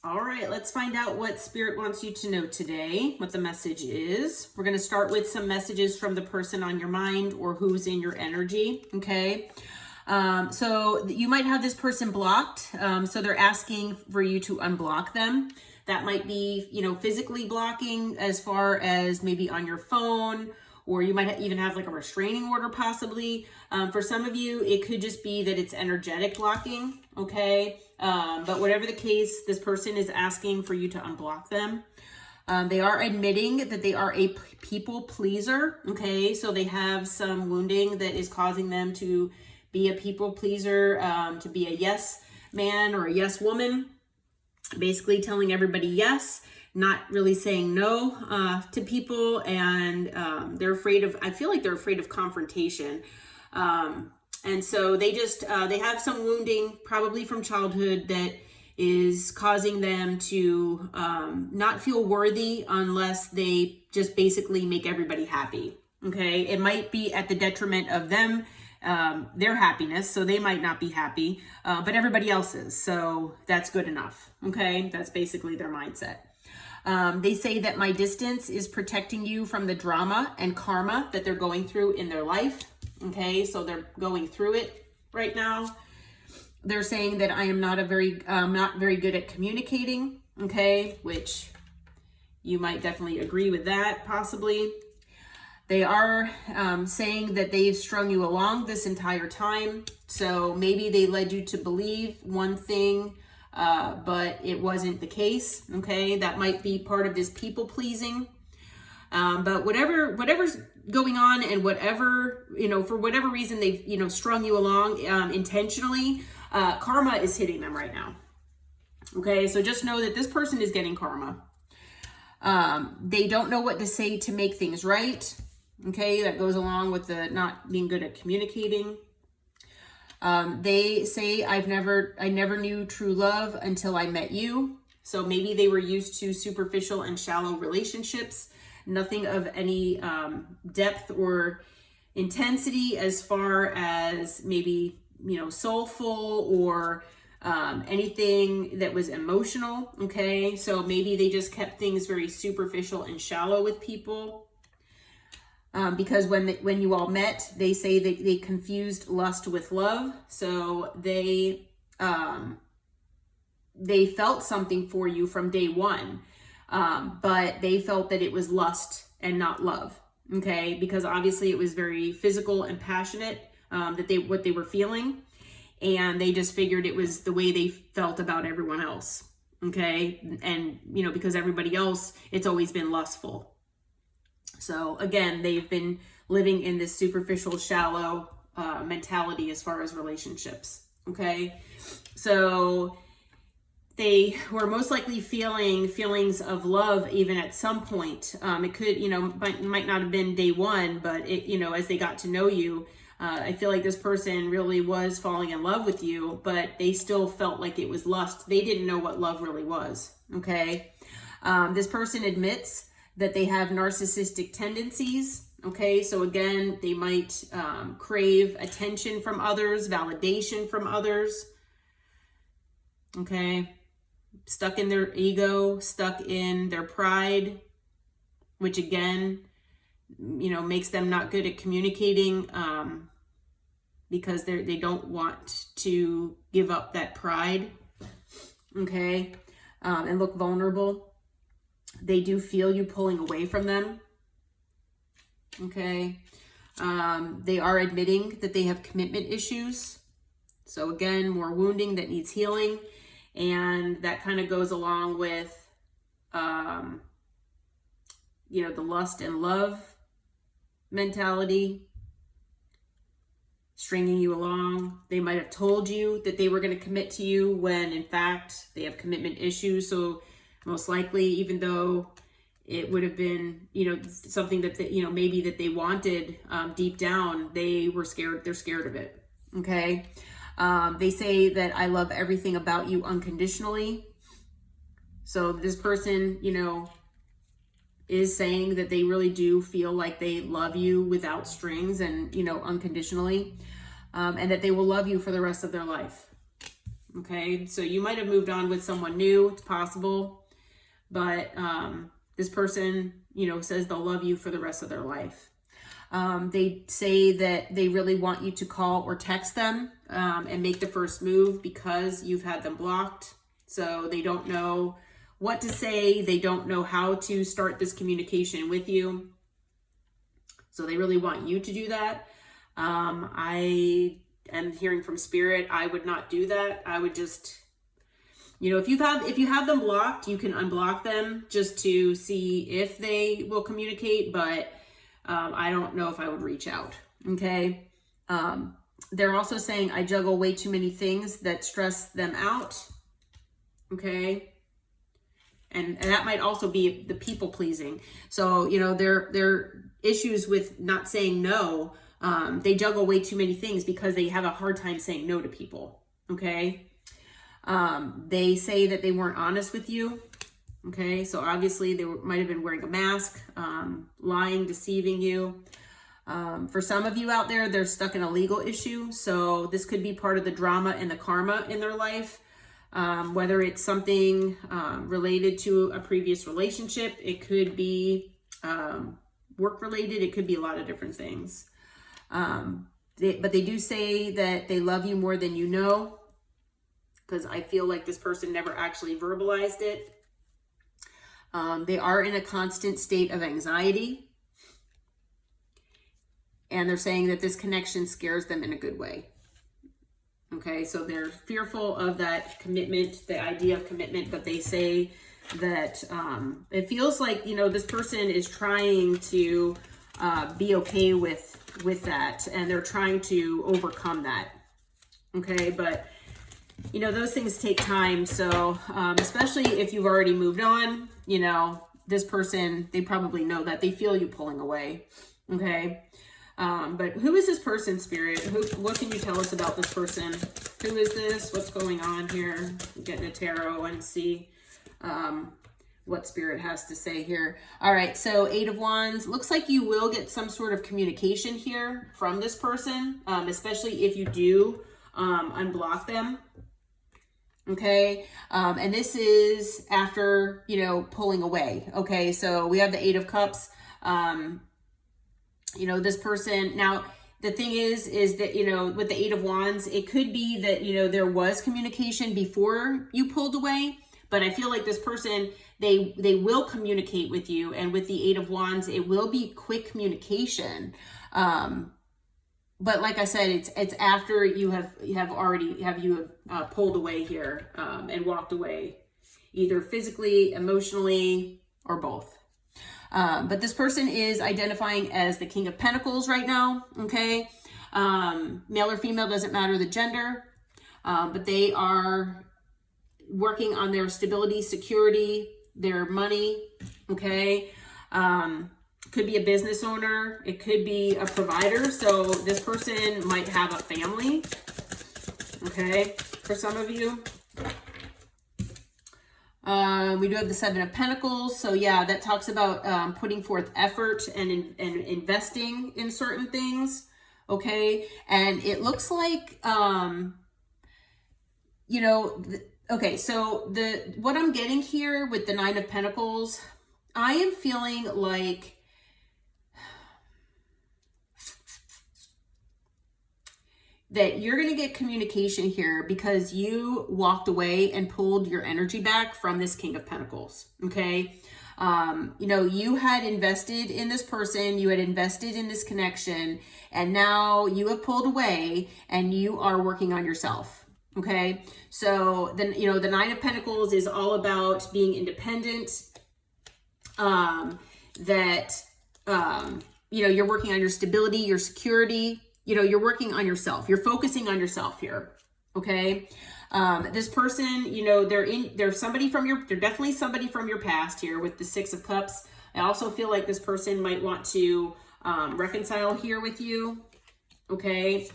All right, let's find out what Spirit wants you to know today, what the message is. We're going to start with some messages from the person on your mind or who's in your energy, okay? So you might have this person blocked, so they're asking for you to unblock them. That might be, physically blocking as far as maybe on your phone, or you might even have like a restraining order possibly. For some of you, it could just be that it's energetic blocking, okay? But whatever the case, this person is asking for you to unblock them. They are admitting that they are a people pleaser, okay? So they have some wounding that is causing them to be a people pleaser, to be a yes man or a yes woman, basically telling everybody yes, not really saying no to people, and they're afraid of, I feel like they're afraid of confrontation. And so they just, they have some wounding probably from childhood that is causing them to not feel worthy unless they just basically make everybody happy, okay? It might be at the detriment of them, their happiness, so they might not be happy, but everybody else is, so that's good enough, okay? That's basically their mindset. They say that my distance is protecting you from the drama and karma that they're going through in their life, okay? So they're going through it right now. They're saying that I am not very good at communicating, okay? Which you might definitely agree with that, possibly. They are saying that they've strung you along this entire time. So maybe they led you to believe one thing, but it wasn't the case, okay? That might be part of this people pleasing. But whatever's going on, and whatever, for whatever reason they've, strung you along intentionally, karma is hitting them right now. Okay, so just know that this person is getting karma. They don't know what to say to make things right. Okay, that goes along with the not being good at communicating. They say I never knew true love until I met you. So maybe they were used to superficial and shallow relationships, nothing of any depth or intensity as far as maybe, soulful or anything that was emotional, okay? So maybe they just kept things very superficial and shallow with people. Because when you all met, they say that they confused lust with love. So they felt something for you from day one, but they felt that it was lust and not love. Okay, because obviously it was very physical and passionate, what they were feeling, and they just figured it was the way they felt about everyone else. Okay, and because everybody else, it's always been lustful. So again, they've been living in this superficial, shallow mentality as far as relationships, okay? So they were most likely feeling feelings of love even at some point. It could, might not have been day one, but as they got to know you, I feel like this person really was falling in love with you, but they still felt like it was lust. They didn't know what love really was, okay? This person admits that they have narcissistic tendencies, okay? So again, they might crave attention from others, validation from others, okay? Stuck in their ego, stuck in their pride, which again, makes them not good at communicating because they don't want to give up that pride, okay? And look vulnerable. They do feel you pulling away from them, okay? They are admitting that they have commitment issues. So again, more wounding that needs healing. And that kind of goes along with, the lust and love mentality, stringing you along. They might have told you that they were going to commit to you when in fact they have commitment issues. So most likely, even though it would have been, something that, maybe that they wanted deep down, they were scared. They're scared of it. Okay. They say that I love everything about you unconditionally. So this person, is saying that they really do feel like they love you without strings and, unconditionally, and that they will love you for the rest of their life. Okay, so you might have moved on with someone new. It's possible. But this person, you know, says they'll love you for the rest of their life. They say that they really want you to call or text them and make the first move because you've had them blocked. So they don't know what to say. They don't know how to start this communication with you. So they really want you to do that. I am hearing from Spirit, I would not do that. I would just, you know, if you have them blocked, you can unblock them just to see if they will communicate, but I don't know if I would reach out. Okay. They're also saying I juggle way too many things that stress them out. Okay. And that might also be the people pleasing. So, you know, their issues with not saying no. They juggle way too many things because they have a hard time saying no to people. Okay. They say that they weren't honest with you. Okay. So obviously they might have been wearing a mask, lying, deceiving you. For some of you out there, they're stuck in a legal issue. So this could be part of the drama and the karma in their life. Whether it's something related to a previous relationship, it could be work related, it could be a lot of different things. But they do say that they love you more than you know, because I feel like this person never actually verbalized it. They are in a constant state of anxiety. And they're saying that this connection scares them in a good way. Okay, so they're fearful of that commitment, the idea of commitment, but they say that it feels like, you know, this person is trying to be okay with that, and they're trying to overcome that. Okay, but, you know, those things take time. So especially if you've already moved on, you know, this person, they probably know that. They feel you pulling away. Okay. But who is this person, Spirit? What can you tell us about this person? Who is this? What's going on here? Getting a tarot and see what Spirit has to say here. All right, so 8 of Wands. Looks like you will get some sort of communication here from this person, especially if you do unblock them. Okay, and this is after, you know, pulling away. Okay, so we have the 8 of Cups. You know, this person, now the thing is that, you know, with the 8 of Wands, it could be that, you know, there was communication before you pulled away, but I feel like this person, they will communicate with you. And with the 8 of Wands, it will be quick communication. But like I said, it's after you have pulled away here and walked away, either physically, emotionally, or both. But this person is identifying as the King of Pentacles right now, okay? Male or female, doesn't matter the gender, but they are working on their stability, security, their money, okay? Could be a business owner. It could be a provider. So this person might have a family, okay, for some of you. We do have the 7 of Pentacles. So yeah, that talks about putting forth effort and investing in certain things. Okay. And it looks like, you know, okay. So what I'm getting here with the 9 of Pentacles, I am feeling like that you're going to get communication here because you walked away and pulled your energy back from this King of Pentacles. Okay. You know, you had invested in this person, you had invested in this connection, and now you have pulled away and you are working on yourself. Okay. So then, you know, the 9 of Pentacles is all about being independent, you know, you're working on your stability, your security. You know, you're working on yourself. You're focusing on yourself here. Okay. This person, you know, they're definitely somebody from your past here with the 6 of Cups. I also feel like this person might want to reconcile here with you. Okay.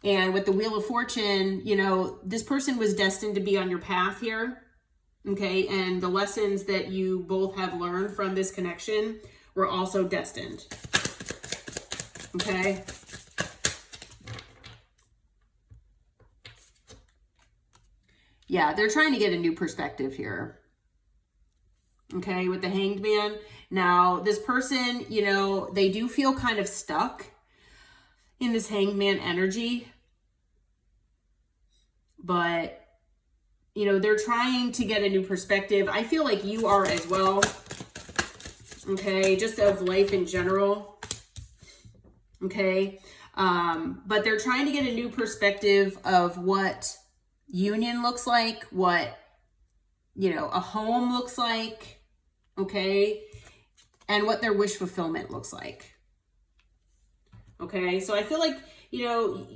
And with the Wheel of Fortune, you know, this person was destined to be on your path here. Okay. And the lessons that you both have learned from this connection were also destined. Okay. Yeah, they're trying to get a new perspective here. Okay, with the Hanged Man. Now, this person, you know, they do feel kind of stuck in this Hanged Man energy. But, you know, they're trying to get a new perspective. I feel like you are as well. Okay, just of life in general. Okay, but they're trying to get a new perspective of what union looks like, what, you know, a home looks like, okay, and what their wish fulfillment looks like. Okay, so I feel like, you know,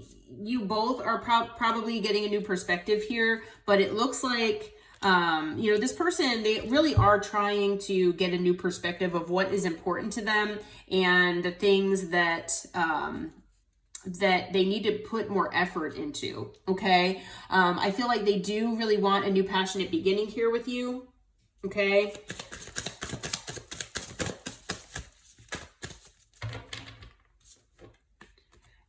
you both are probably getting a new perspective here, but it looks like, you know, this person, they really are trying to get a new perspective of what is important to them and the things that, that they need to put more effort into. Okay. I feel like they do really want a new passionate beginning here with you. Okay.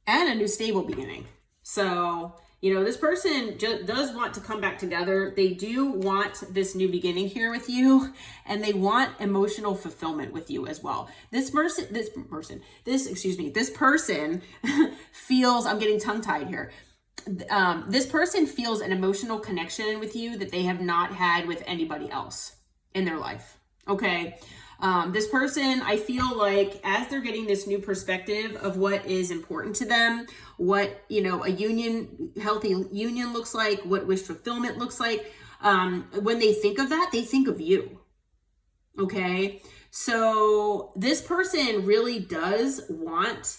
And a new stable beginning. So, you know, this person does want to come back together. They do want this new beginning here with you, and they want emotional fulfillment with you as well. This person feels, I'm getting tongue-tied here. This person feels an emotional connection with you that they have not had with anybody else in their life. Okay. This person, I feel like as they're getting this new perspective of what is important to them, what, you know, a union, healthy union looks like, what wish fulfillment looks like, when they think of that, they think of you. Okay. So this person really does want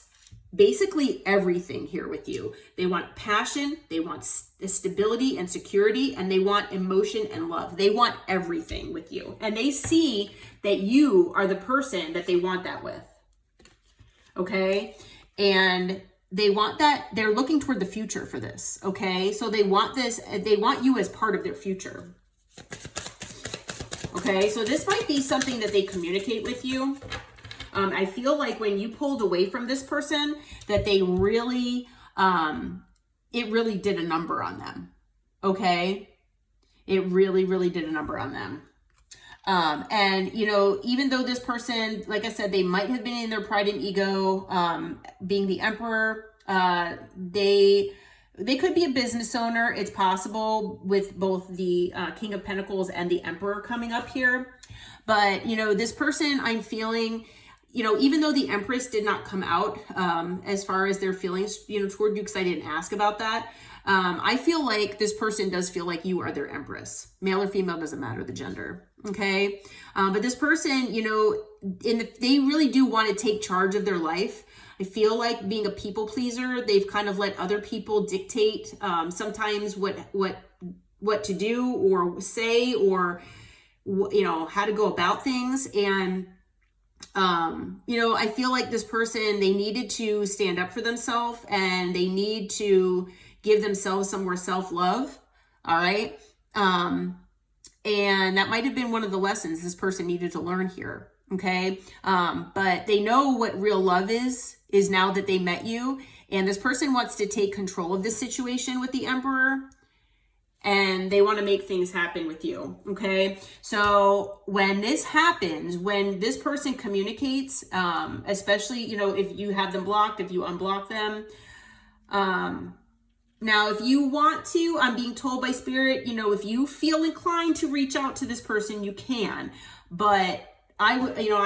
basically everything here with you. They want passion, they want stability and security, and they want emotion and love. They want everything with you. And they see that you are the person that they want that with. Okay? And they want that, they're looking toward the future for this. Okay? So they want this, they want you as part of their future. Okay? So this might be something that they communicate with you. I feel like when you pulled away from this person, that they really, it really did a number on them. Okay. It really, really did a number on them. And, you know, even though this person, like I said, they might have been in their pride and ego, being the emperor, they could be a business owner. It's possible with both the King of Pentacles and the Emperor coming up here. But, you know, this person, I'm feeling, you know, even though the Empress did not come out as far as their feelings, you know, toward you, because I didn't ask about that. I feel like this person does feel like you are their Empress. Male or female, doesn't matter the gender. Okay. But this person, you know, they really do want to take charge of their life. I feel like being a people pleaser, they've kind of let other people dictate sometimes what to do or say, or, you know, how to go about things. And you know, I feel like this person, they needed to stand up for themselves, and they need to give themselves some more self-love. All right. And that might have been one of the lessons this person needed to learn here. Okay. But they know what real love is now that they met you. And this person wants to take control of this situation with the Emperor, and they want to make things happen with you. Okay. So when this happens, when this person communicates, especially, you know, if you have them blocked, if you unblock them, now, if you want to, I'm being told by Spirit, you know, if you feel inclined to reach out to this person, you can, but I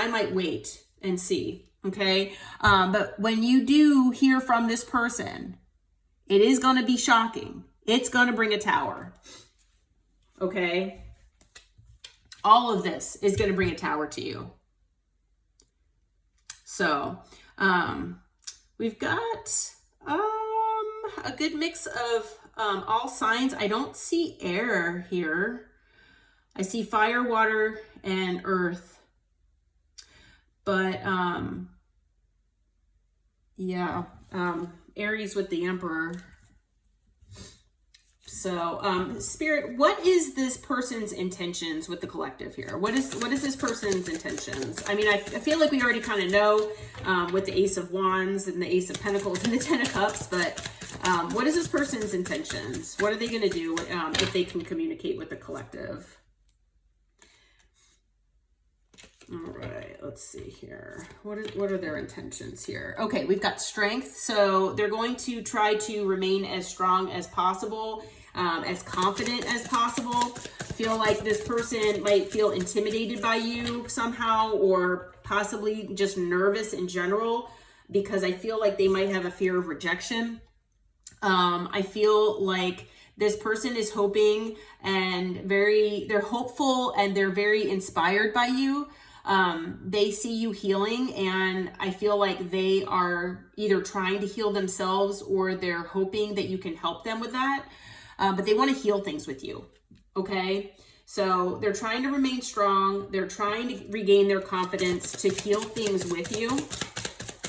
might wait and see. Okay. But when you do hear from this person, it is going to be shocking. It's going to bring a tower. Okay. All of this is going to bring a tower to you. So, we've got, a good mix of, all signs. I don't see air here. I see fire, water, and earth. But, yeah, Aries with the Emperor. So, Spirit, what is this person's intentions with the collective here? What is this person's intentions? I mean, I feel like we already kind of know with the Ace of Wands and the Ace of Pentacles and the Ten of Cups, but What is this person's intentions? What are they going to do if they can communicate with the collective? All right, let's see here. What are their intentions here? Okay, we've got strength. So they're going to try to remain as strong as possible, as confident as possible. Feel like this person might feel intimidated by you somehow, or possibly just nervous in general, because I feel like they might have a fear of rejection. I feel like this person is hoping and they're hopeful and they're very inspired by you. They see you healing, and I feel like they are either trying to heal themselves or they're hoping that you can help them with that. But they want to heal things with you. Okay. So they're trying to remain strong. They're trying to regain their confidence to heal things with you.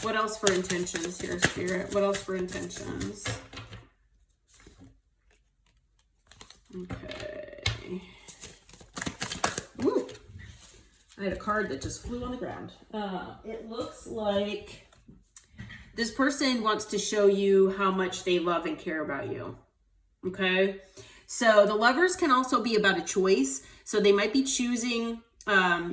What else for intentions here, Spirit? What else for intentions? Okay. Woo! I had a card that just flew on the ground. It looks like this person wants to show you how much they love and care about you. Okay. So the Lovers can also be about a choice. So they might be choosing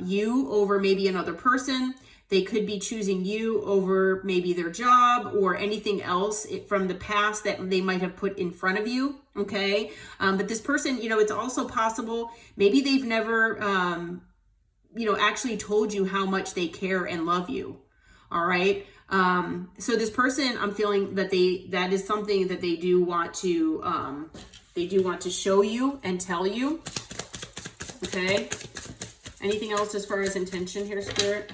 you over maybe another person. They could be choosing you over maybe their job or anything else from the past that they might have put in front of you. Okay. But this person, it's also possible, maybe they've never, actually told you how much they care and love you. All right. So this person, I'm feeling that that is something that they do want to show you and tell you. Okay. Anything else as far as intention here, Spirit?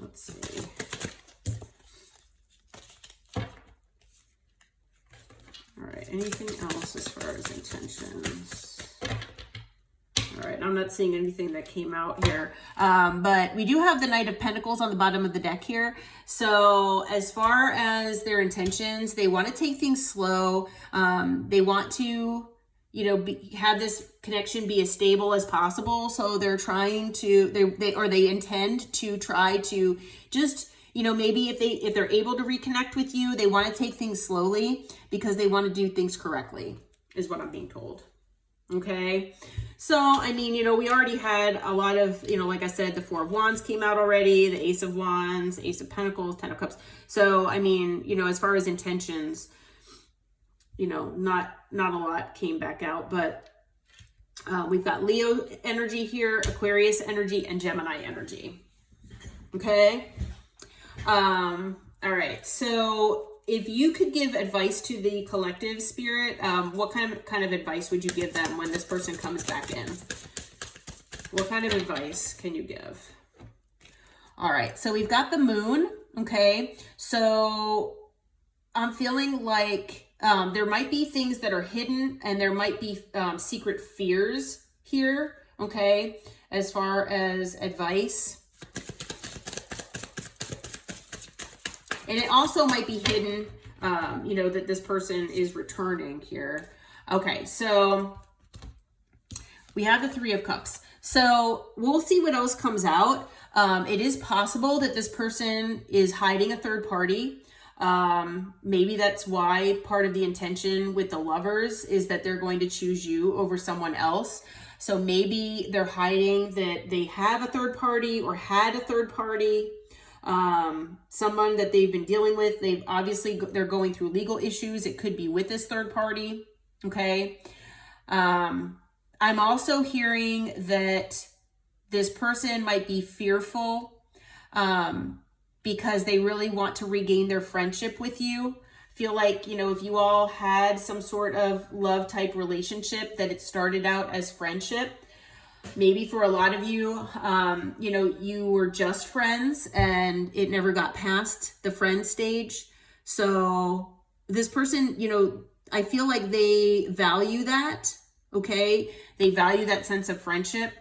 Let's see. All right. Anything else as far as intentions? All right. I'm not seeing anything that came out here. But we do have the Knight of Pentacles on the bottom of the deck here. So as far as their intentions, they want to take things slow. They want to, have this connection be as stable as possible. So they're trying to, they intend to try to just, maybe if they're able to reconnect with you, they want to take things slowly because they want to do things correctly, is what I'm being told. Okay. So, we already had a lot of, like I said, the Four of Wands came out already, the Ace of Wands, Ace of Pentacles, Ten of Cups. So, as far as intentions, not a lot came back out, but we've got Leo energy here, Aquarius energy, and Gemini energy. Okay. All right. So if you could give advice to the collective, Spirit, what kind of advice would you give them when this person comes back in? What kind of advice can you give? All right. So we've got the Moon. Okay. So I'm feeling like there might be things that are hidden, and there might be secret fears here, okay, as far as advice. And it also might be hidden, that this person is returning here. Okay, so we have the Three of Cups. So we'll see what else comes out. It is possible that this person is hiding a third party. Maybe that's why part of the intention with the Lovers is that they're going to choose you over someone else. So maybe they're hiding that they have a third party or had a third party, someone that they've been dealing with. They're going through legal issues. It could be with this third party. Okay. I'm also hearing that this person might be fearful, because they really want to regain their friendship with you. Feel like, if you all had some sort of love type relationship, that it started out as friendship. Maybe for a lot of you, you were just friends and it never got past the friend stage. So this person, I feel like they value that. Okay. They value that sense of friendship.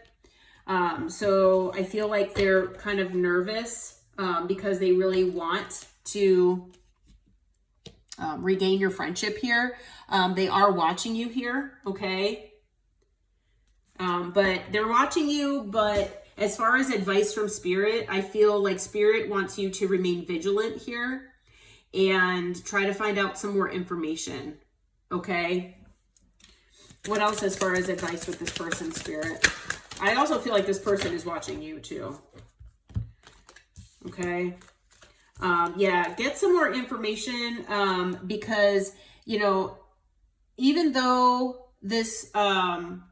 So I feel like they're kind of nervous, because they really want to regain your friendship here. They are watching you here, okay? But they're watching you, but as far as advice from Spirit, I feel like Spirit wants you to remain vigilant here. and try to find out some more information. Okay. What else as far as advice with this person, Spirit? I also feel like this person is watching you too. Okay. Yeah, get some more information, because, you know, even though this person,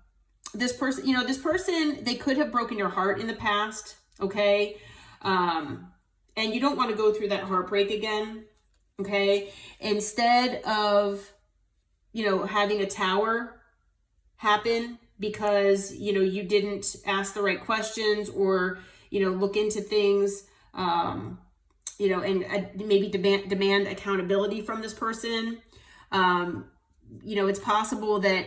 they could have broken your heart in the past. Okay. And you don't want to go through that heartbreak again. Okay. Instead of, you know, having a tower happen because, you know, you didn't ask the right questions or, you know, look into things, you know, and maybe demand accountability from this person. You know, it's possible that,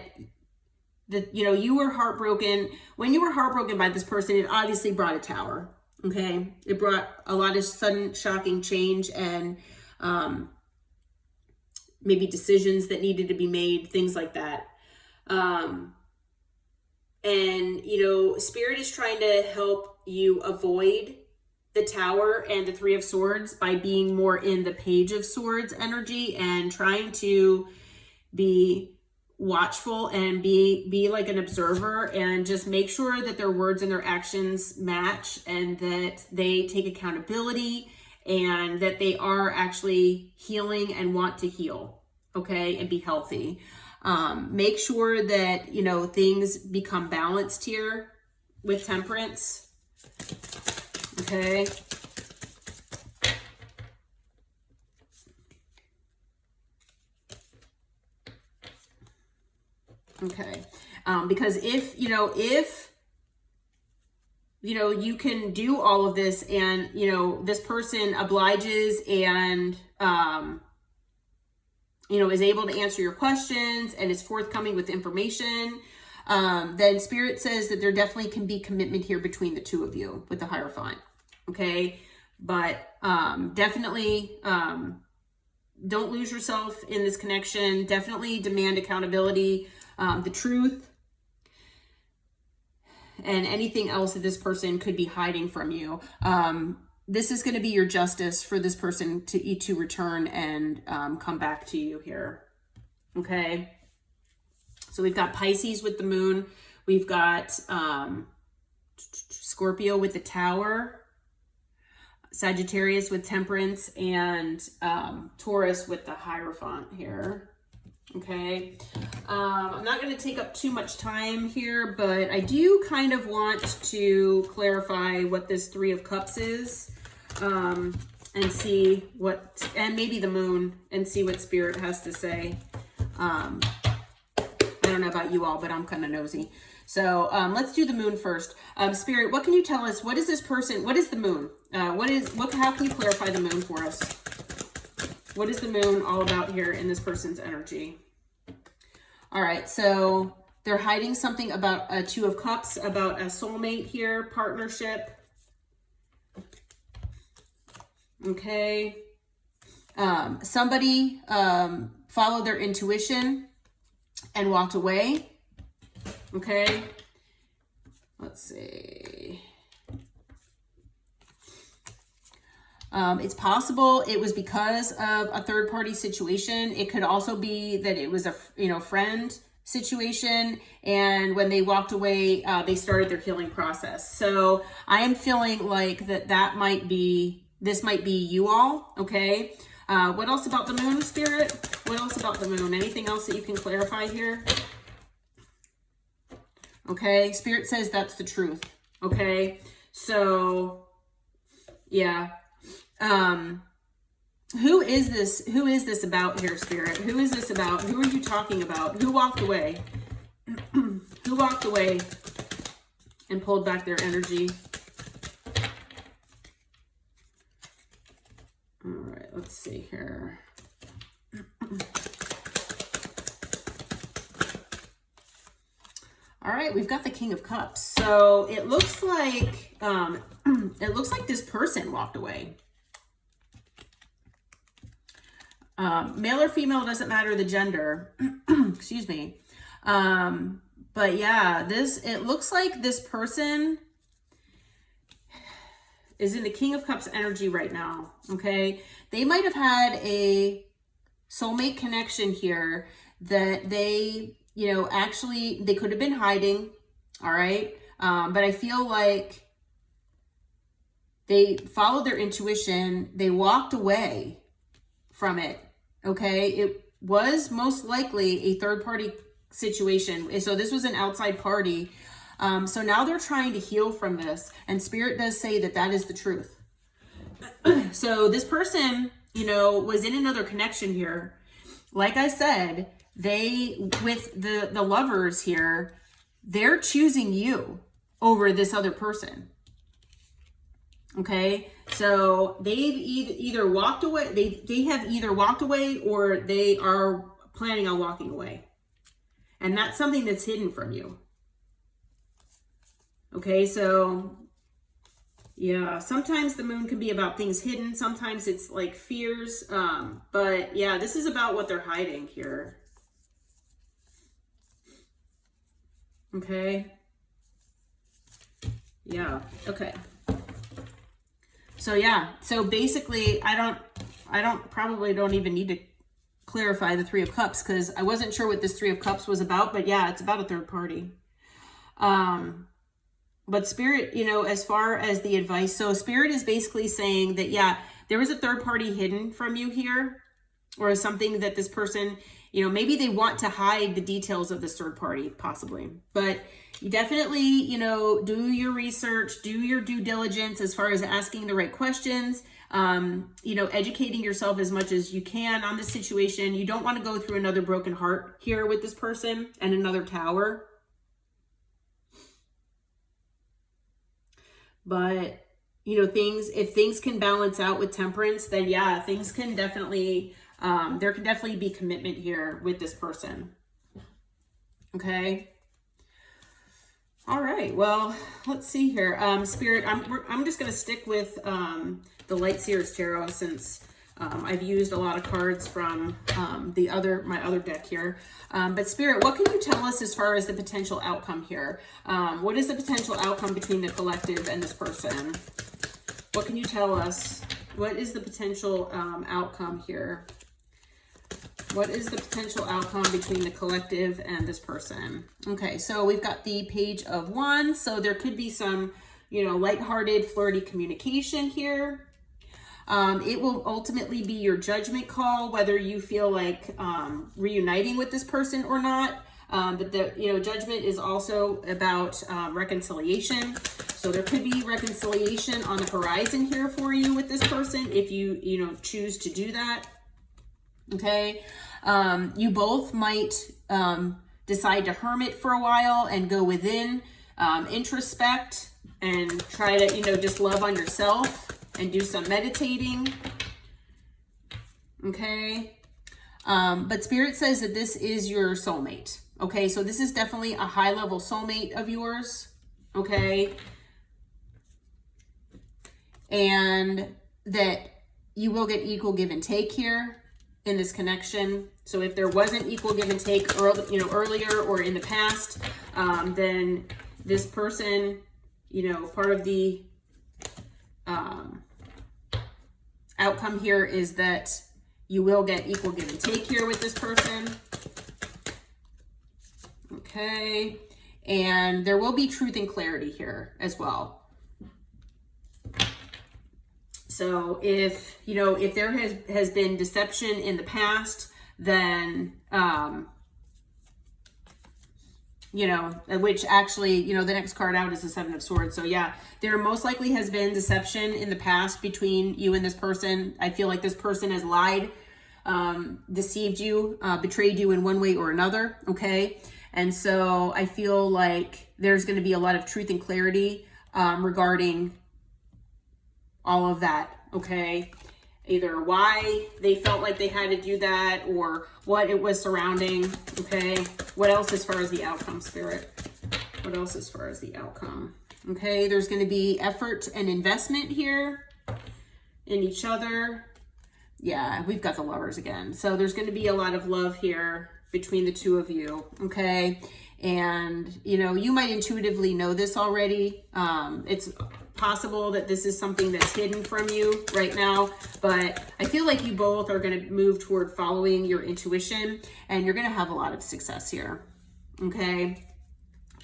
you know, you were heartbroken. When you were heartbroken by this person, it obviously brought a tower. Okay. It brought a lot of sudden shocking change and, maybe decisions that needed to be made, things like that. And, you know, Spirit is trying to help you avoid the Tower and the Three of Swords by being more in the Page of Swords energy and trying to be watchful and be like an observer and just make sure that their words and their actions match and that they take accountability and that they are actually healing and want to heal, okay, and be healthy. Make sure that, you know, things become balanced here with Temperance, okay? Okay, because if you can do all of this and, you know, this person obliges and, you know, is able to answer your questions and is forthcoming with information, then Spirit says that there definitely can be commitment here between the two of you with the Hierophant. Okay. But, definitely, don't lose yourself in this connection. Definitely demand accountability, the truth, and anything else that this person could be hiding from you. This is going to be your justice for this person to return and come back to you here. Okay. So we've got Pisces with the Moon. We've got Scorpio with the Tower, Sagittarius with Temperance, and Taurus with the Hierophant here. Okay. I'm not going to take up too much time here, but I do kind of want to clarify what this Three of Cups is, and see what, and maybe the Moon, and see what Spirit has to say. I don't know about you all, but I'm kind of nosy. So let's do the Moon first. Spirit, what can you tell us? What is this person? What is the Moon? How can you clarify the Moon for us? What is the Moon all about here in this person's energy? All right, so they're hiding something about a Two of Cups, about a soulmate here, partnership. Okay. Somebody followed their intuition and walked away. Okay. Let's see. It's possible it was because of a third party situation. It could also be that it was a, friend situation. And when they walked away, they started their healing process. So I am feeling like this might be you all. Okay. What else about the Moon, Spirit? What else about the Moon? Anything else that you can clarify here? Okay. Spirit says that's the truth. Okay. So yeah. Who is this about here, Spirit? Who is this about? Who are you talking about? Who walked away? Who walked away and pulled back their energy? All right, let's see here. All right, we've got the King of Cups. So it looks like this person walked away. Male or female, doesn't matter the gender. Excuse me. But yeah, it looks like this person is in the King of Cups energy right now, okay? They might have had a soulmate connection here that they, you know, actually, they could have been hiding, all right? But I feel like they followed their intuition. They walked away from it, okay? It was most likely a third-party situation. So this was an outside party. So now they're trying to heal from this. And Spirit does say that that is the truth. So this person, you know, was in another connection here. Like I said, they, with the lovers here, they're choosing you over this other person. Okay, so they've either walked away, they have either walked away or they are planning on walking away. And that's something that's hidden from you. Okay, so yeah, sometimes the moon can be about things hidden. Sometimes it's like fears. But yeah, this is about what they're hiding here. Okay. Yeah, okay. So yeah, so basically I probably don't even need to clarify the Three of Cups because I wasn't sure what this Three of Cups was about, but yeah, it's about a third party. But Spirit, you know, as far as the advice, so Spirit is basically saying that, yeah, there was a third party hidden from you here, or something that this person, you know, maybe they want to hide the details of this third party, possibly. But you definitely, you know, do your research, do your due diligence as far as asking the right questions, you know, educating yourself as much as you can on the situation. You don't want to go through another broken heart here with this person and another Tower. But, you know, if things can balance out with Temperance, then yeah, things can definitely, there can definitely be commitment here with this person. Okay. All right. Well, let's see here. Spirit, I'm just going to stick with, the Light Seers Tarot since, I've used a lot of cards from, my other deck here. But Spirit, what can you tell us as far as the potential outcome here? What is the potential outcome between the collective and this person? What can you tell us? What is the potential outcome here? What is the potential outcome between the collective and this person? Okay, so we've got the Page of Wands. So there could be some, you know, lighthearted, flirty communication here. It will ultimately be your judgment call, whether you feel like reuniting with this person or not. But the, you know, judgment is also about reconciliation. So there could be reconciliation on the horizon here for you with this person if you know, choose to do that. Okay. You both might decide to hermit for a while and go within, introspect and try to, you know, just love on yourself and do some meditating. Okay. But Spirit says that this is your soulmate. Okay. So this is definitely a high level soulmate of yours. Okay. And that you will get equal give and take here in this connection. So if there wasn't equal give and take earlier or in the past, then this person, you know, part of the outcome here is that you will get equal give and take here with this person. Okay. And there will be truth and clarity here as well. So if, you know, if there has been deception in the past, then, you know, which actually, you know, the next card out is the Seven of Swords. So yeah, there most likely has been deception in the past between you and this person. I feel like this person has lied, deceived you, betrayed you in one way or another. Okay. And so I feel like there's going to be a lot of truth and clarity, regarding all of that. Okay. Either why they felt like they had to do that or what it was surrounding. Okay. What else as far as the outcome, Spirit? What else as far as the outcome? Okay. There's going to be effort and investment here in each other. Yeah. We've got the Lovers again. So there's going to be a lot of love here between the two of you. Okay. And, you know, you might intuitively know this already. It's possible that this is something that's hidden from you right now, but I feel like you both are going to move toward following your intuition, and you're going to have a lot of success here. Okay.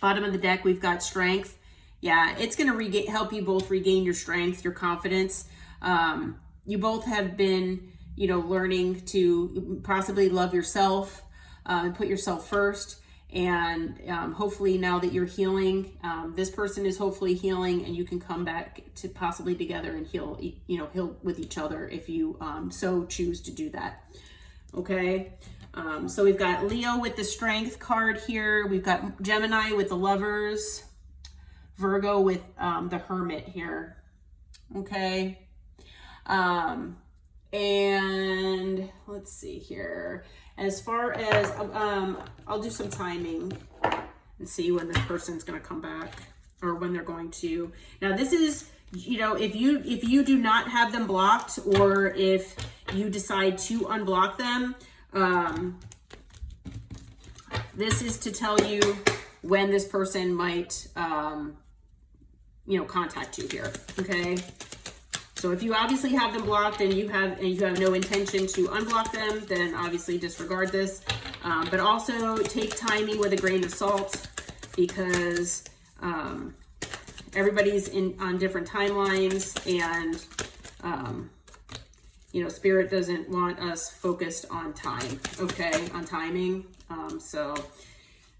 Bottom of the deck, we've got strength. Yeah, it's going to help you both regain your strength, your confidence. You both have been, you know, learning to possibly love yourself, and put yourself first. And hopefully now that you're healing, this person is hopefully healing, and you can come back to possibly together and heal, you know, heal with each other if you so choose to do that. Okay. So we've got Leo with the strength card here. We've got Gemini with the lovers, Virgo with the hermit here. Okay. And let's see here. As far as, I'll do some timing and see when this person's going to come back, or when they're going to. Now this is, you know, if you do not have them blocked, or if you decide to unblock them, this is to tell you when this person might, you know, contact you here. Okay. So if you obviously have them blocked and you have no intention to unblock them, then obviously disregard this. But also take timing with a grain of salt, because everybody's on different timelines, and you know, Spirit doesn't want us focused on time, okay, on timing. So,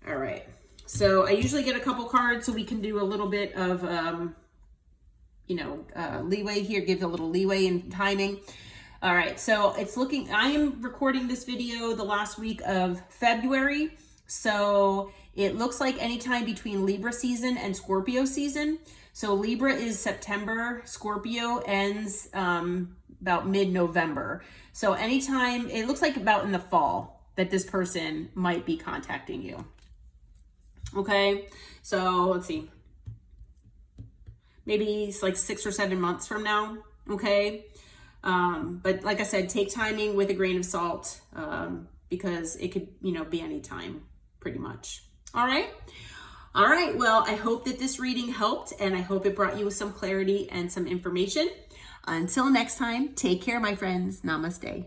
all right. So I usually get a couple cards so we can do a little bit of you know, leeway here, give a little leeway in timing. All right, so it's looking, I am recording this video the last week of February. So it looks like anytime between Libra season and Scorpio season. So Libra is September, Scorpio ends about mid-November. So anytime, it looks like about in the fall that this person might be contacting you. Okay, so let's see. Maybe it's like 6 or 7 months from now, okay? But like I said, take timing with a grain of salt, because it could, you know, be any time, pretty much. All right? All right, well, I hope that this reading helped, and I hope it brought you some clarity and some information. Until next time, take care, my friends. Namaste.